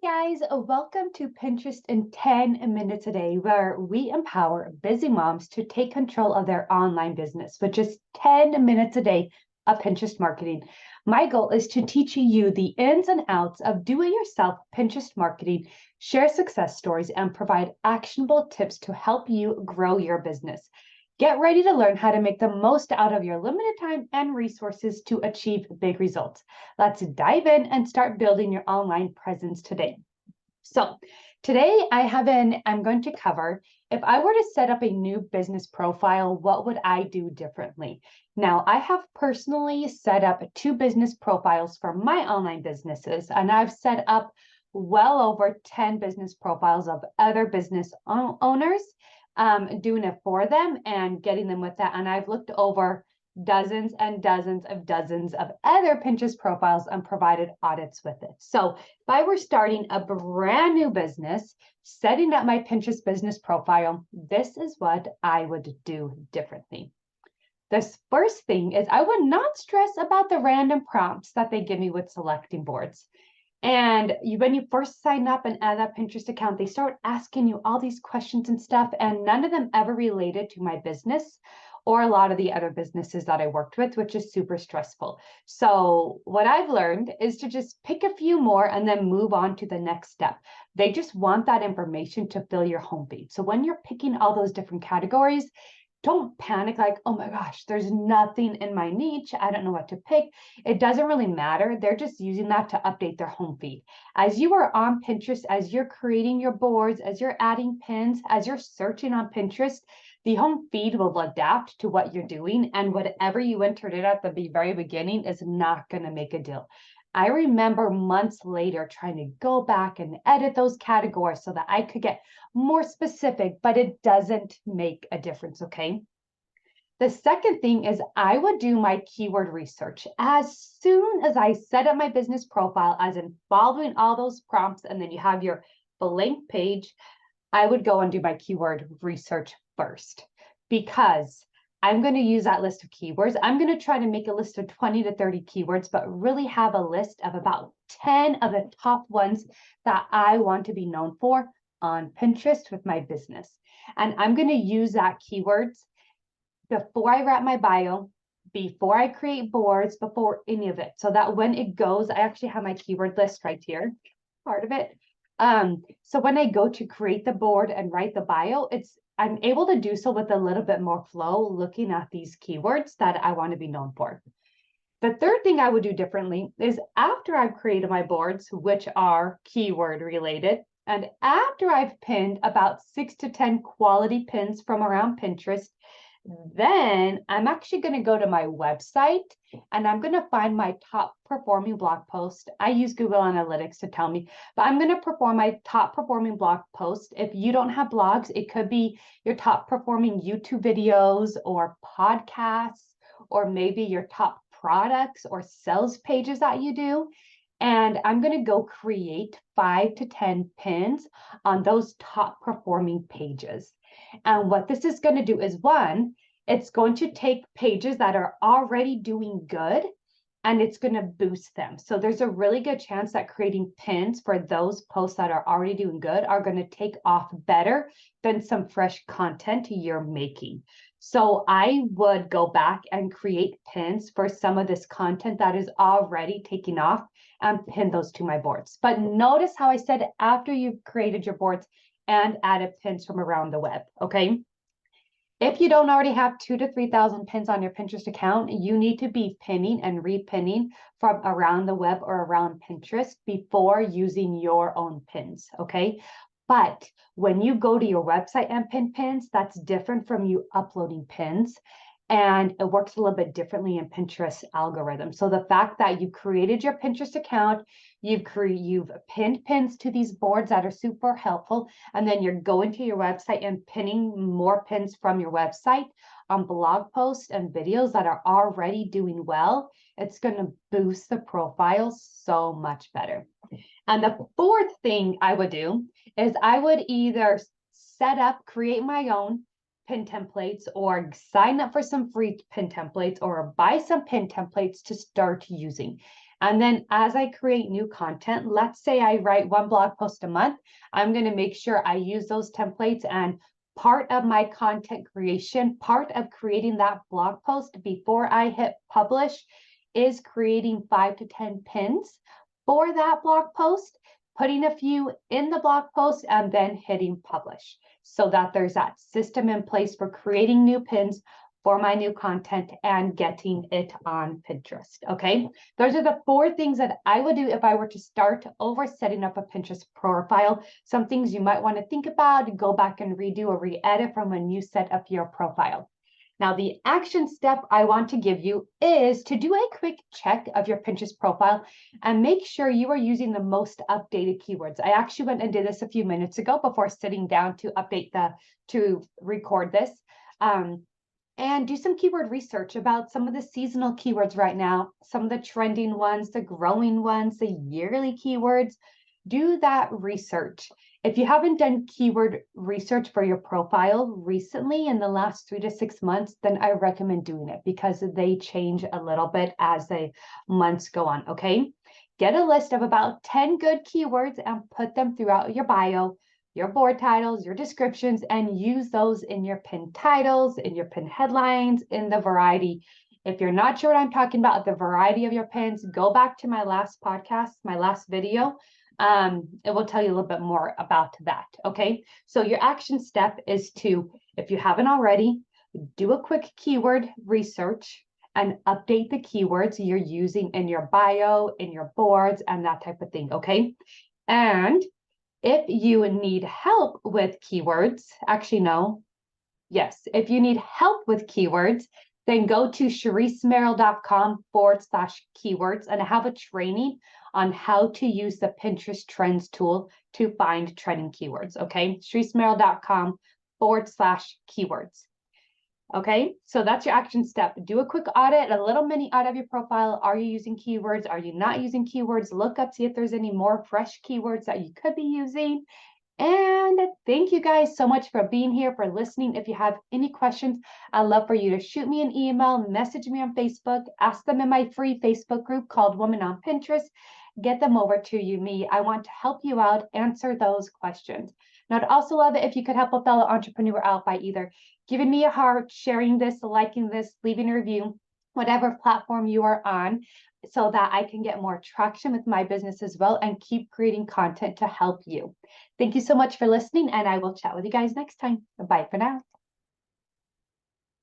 Guys, welcome to Pinterest in 10 minutes a day, where we empower busy moms to take control of their online business with just 10 minutes a day of Pinterest marketing. My goal is to teach you the ins and outs of do-it-yourself Pinterest marketing, share success stories, and provide actionable tips to help you grow your business. Get ready to learn how to make the most out of your limited time and resources to achieve big results. Let's dive in and start building your online presence today. So today I'm going to cover, if I were to set up a new business profile, what would I do differently? Now, I have personally set up 2 business profiles for my online businesses, and I've set up well over 10 business profiles of other business owners, doing it for them and getting them with that. And I've looked over dozens and dozens of other Pinterest profiles and provided audits with it. So if I were starting a brand new business, setting up my Pinterest business profile, this is what I would do differently. The first thing is I would not stress about the random prompts that they give me with selecting boards. And when you first sign up and add that Pinterest account, they start asking you all these questions and stuff, and none of them ever related to my business or a lot of the other businesses that I worked with, which is super stressful. So what I've learned is to just pick a few more and then move on to the next step. They just want that information to fill your homepage. So when you're picking all those different categories, don't panic like, oh my gosh, there's nothing in my niche. I don't know what to pick. It doesn't really matter. They're just using that to update their home feed. As you are on Pinterest, as you're creating your boards, as you're adding pins, as you're searching on Pinterest, the home feed will adapt to what you're doing. And whatever you entered it at the very beginning is not going to make a deal. I remember months later trying to go back and edit those categories so that I could get more specific, but it doesn't make a difference, okay? The second thing is I would do my keyword research. As soon as I set up my business profile, as in following all those prompts, and then you have your blank page, I would go and do my keyword research first, because I'm going to use that list of keywords. I'm going to try to make a list of 20 to 30 keywords, but really have a list of about 10 of the top ones that I want to be known for on Pinterest with my business. And I'm going to use that keywords before I write my bio, before I create boards, before any of it. So that when it goes, I actually have my keyword list right here, part of it. So when I go to create the board and write the bio, I'm able to do so with a little bit more flow, looking at these keywords that I want to be known for. The third thing I would do differently is after I've created my boards, which are keyword related, and after I've pinned about 6 to 10 quality pins from around Pinterest, then I'm actually going to go to my website and I'm going to find my top performing blog post. I use Google Analytics to tell me, but I'm going to perform my top performing blog post. If you don't have blogs, it could be your top performing YouTube videos or podcasts, or maybe your top products or sales pages that you do. And I'm going to go create 5 to 10 pins on those top performing pages. And what this is going to do is, one, it's going to take pages that are already doing good and it's going to boost them. So there's a really good chance that creating pins for those posts that are already doing good are going to take off better than some fresh content you're making. So I would go back and create pins for some of this content that is already taking off and pin those to my boards. But notice how I said after you've created your boards and added pins from around the web, okay? If you don't already have 2,000 to 3,000 pins on your Pinterest account, you need to be pinning and repinning from around the web or around Pinterest before using your own pins, okay? But when you go to your website and pin pins, that's different from you uploading pins. And it works a little bit differently in Pinterest algorithm. So the fact that you created your Pinterest account, you've pinned pins to these boards that are super helpful, and then you're going to your website and pinning more pins from your website on blog posts and videos that are already doing well, it's going to boost the profile so much better. And the fourth thing I would do is I would either create my own pin templates or sign up for some free pin templates or buy some pin templates to start using. And then as I create new content, let's say I write one blog post a month, I'm going to make sure I use those templates, and part of my content creation, part of creating that blog post before I hit publish is creating 5 to 10 pins for that blog post, putting a few in the blog post, and then hitting publish, so that there's that system in place for creating new pins for my new content and getting it on Pinterest. Okay, those are the 4 things that I would do if I were to start over setting up a Pinterest profile. Some things you might want to think about, go back and redo or re-edit from when you set up your profile. Now, the action step I want to give you is to do a quick check of your Pinterest profile and make sure you are using the most updated keywords. I actually went and did this a few minutes ago before sitting down to record this. And do some keyword research about some of the seasonal keywords right now, some of the trending ones, the growing ones, the yearly keywords. Do that research. If you haven't done keyword research for your profile recently in the last 3 to 6 months, then I recommend doing it because they change a little bit as the months go on, okay? Get a list of about 10 good keywords and put them throughout your bio, your board titles, your descriptions, and use those in your pin titles, in your pin headlines, in the variety. If you're not sure what I'm talking about, the variety of your pins, go back to my last podcast, my last video. It will tell you a little bit more about that. Okay, so your action step is to, if you haven't already, do a quick keyword research and update the keywords you're using in your bio, in your boards, and that type of thing. Okay, and if you need help with keywords, actually, no, yes, if you need help with keywords, then go to sharicemerrill.com/keywords, and I have a training on how to use the Pinterest Trends tool to find trending keywords. Okay, sharicemerrill.com/keywords. Okay, so that's your action step. Do a quick audit, a little mini audit of your profile. Are you using keywords? Are you not using keywords? Look up, see if there's any more fresh keywords that you could be using. And thank you guys so much for being here, for listening. If you have any questions, I'd love for you to shoot me an email, message me on Facebook, ask them in my free Facebook group called Woman on Pinterest. Get them over to me. I want to help you out, answer those questions. Now, I'd also love it if you could help a fellow entrepreneur out by either giving me a heart, sharing this, liking this, leaving a review, whatever platform you are on, so that I can get more traction with my business as well and keep creating content to help you. Thank you so much for listening, and I will chat with you guys next time. Bye for now.